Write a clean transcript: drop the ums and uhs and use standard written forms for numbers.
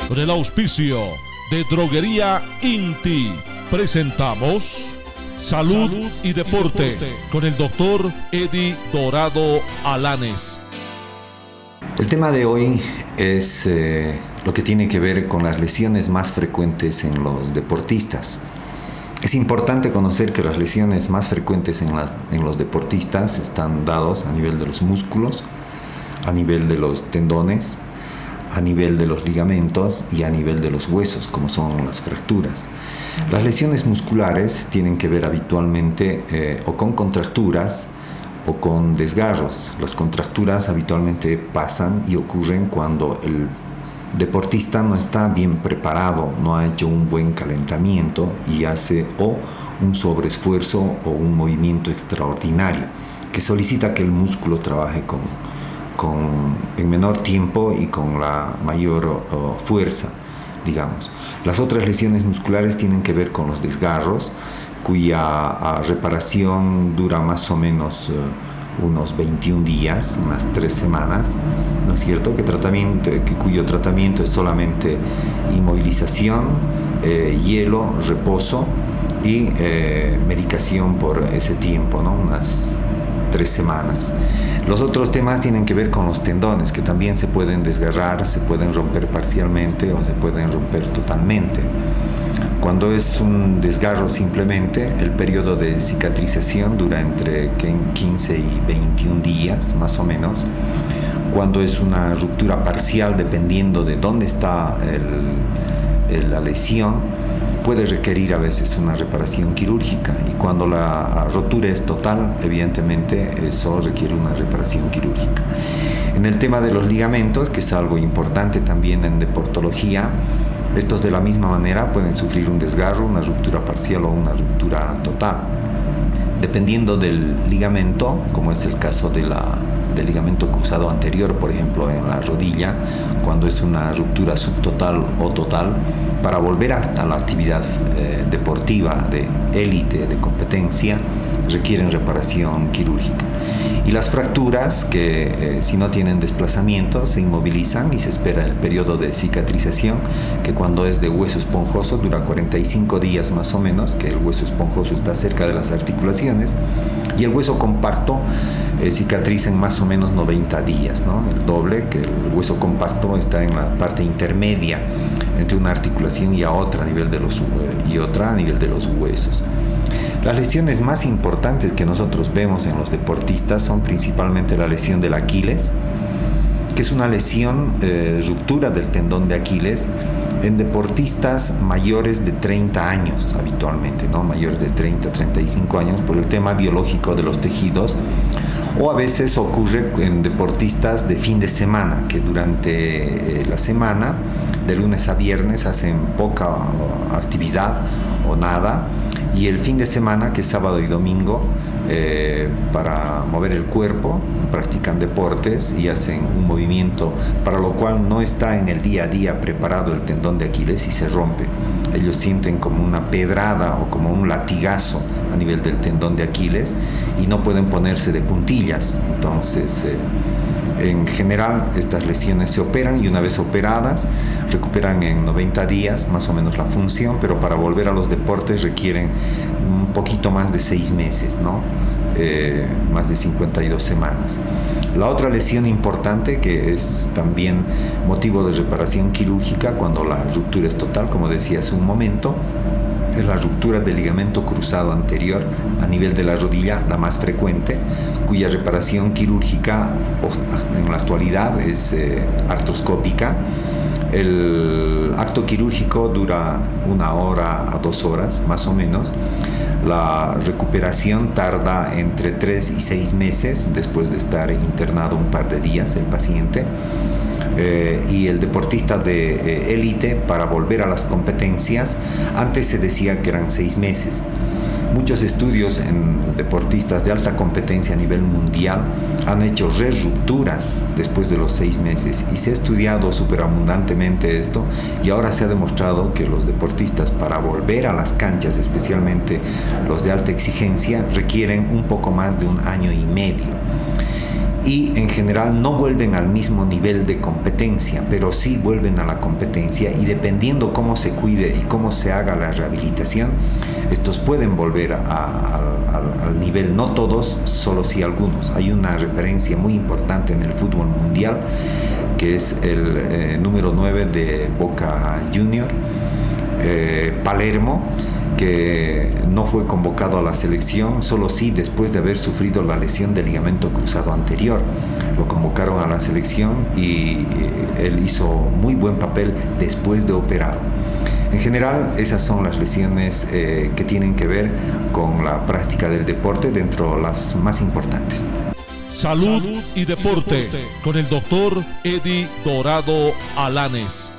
Con el auspicio de Droguería Inti, presentamos Salud y Deporte con el doctor Eddie Dorado Alanes. El tema de hoy es lo que tiene que ver con las lesiones más frecuentes en los deportistas. Es importante conocer que las lesiones más frecuentes en los deportistas están dados a nivel de los músculos, a nivel de los tendones, a nivel de los ligamentos y a nivel de los huesos, como son las fracturas. Las lesiones musculares tienen que ver habitualmente o con contracturas o con desgarros. Las contracturas habitualmente pasan y ocurren cuando el deportista no está bien preparado, no ha hecho un buen calentamiento y hace o un sobreesfuerzo o un movimiento extraordinario que solicita que el músculo trabaje en menor tiempo y con la mayor fuerza, digamos. Las otras lesiones musculares tienen que ver con los desgarros, cuya reparación dura más o menos unos 21 días, unas 3 semanas, ¿no es cierto? Cuyo tratamiento es solamente inmovilización, hielo, reposo y medicación por ese tiempo, ¿no? Unas 3 semanas. Los otros temas tienen que ver con los tendones, que también se pueden desgarrar, se pueden romper parcialmente o se pueden romper totalmente. Cuando es un desgarro simplemente, el periodo de cicatrización dura entre 15 y 21 días, más o menos. Cuando es una ruptura parcial, dependiendo de dónde está la lesión, puede requerir a veces una reparación quirúrgica, y cuando la rotura es total, evidentemente eso requiere una reparación quirúrgica. En el tema de los ligamentos, que es algo importante también en deportología, estos de la misma manera pueden sufrir un desgarro, una ruptura parcial o una ruptura total. Dependiendo del ligamento, como es el caso del ligamento cruzado anterior, por ejemplo, en la rodilla, cuando es una ruptura subtotal o total, para volver a la actividad deportiva de élite, de competencia, requieren reparación quirúrgica. Y las fracturas, que si no tienen desplazamiento, se inmovilizan y se espera el periodo de cicatrización, que cuando es de hueso esponjoso dura 45 días más o menos, que el hueso esponjoso está cerca de las articulaciones, y el hueso compacto cicatriza en más o menos 90 días, ¿no? El doble, que el hueso compacto está en la parte intermedia entre una articulación y otra a nivel de los huesos. Las lesiones más importantes que nosotros vemos en los deportistas son principalmente la lesión del Aquiles, que es una lesión, ruptura del tendón de Aquiles en deportistas mayores de 30 años habitualmente, ¿no? Mayores de 30, 35 años, por el tema biológico de los tejidos, o a veces ocurre en deportistas de fin de semana, que durante la semana, de lunes a viernes, hacen poca actividad o nada, y el fin de semana, que es sábado y domingo, para mover el cuerpo, practican deportes y hacen un movimiento para lo cual no está en el día a día preparado el tendón de Aquiles y se rompe. Ellos sienten como una pedrada o como un latigazo a nivel del tendón de Aquiles y no pueden ponerse de puntillas. Entonces, en general, estas lesiones se operan y una vez operadas recuperan en 90 días más o menos la función, pero para volver a los deportes requieren un poquito más de 6 meses, ¿no? Más de 52 semanas. La otra lesión importante, que es también motivo de reparación quirúrgica cuando la ruptura es total, como decía hace un momento, es la ruptura del ligamento cruzado anterior a nivel de la rodilla, la más frecuente, cuya reparación quirúrgica en la actualidad es artroscópica. El acto quirúrgico dura 1 hora a 2 horas más o menos. La recuperación tarda entre 3 y 6 meses después de estar internado un par de días el paciente. Y el deportista de élite, para volver a las competencias, antes se decía que eran 6 meses. Muchos estudios en deportistas de alta competencia a nivel mundial han hecho rupturas después de los 6 meses y se ha estudiado superabundantemente esto, y ahora se ha demostrado que los deportistas, para volver a las canchas, especialmente los de alta exigencia, requieren un poco más de 1 año y medio. y en general no vuelven al mismo nivel de competencia, pero sí vuelven a la competencia, y dependiendo cómo se cuide y cómo se haga la rehabilitación, estos pueden volver al nivel, no todos, solo sí algunos. Hay una referencia muy importante en el fútbol mundial, que es el número 9 de Boca Junior, Palermo, que no fue convocado a la selección, solo sí después de haber sufrido la lesión del ligamento cruzado anterior. Lo convocaron a la selección y él hizo muy buen papel después de operado. En general, esas son las lesiones que tienen que ver con la práctica del deporte, dentro de las más importantes. Salud y deporte con el doctor Eddie Dorado Alanes.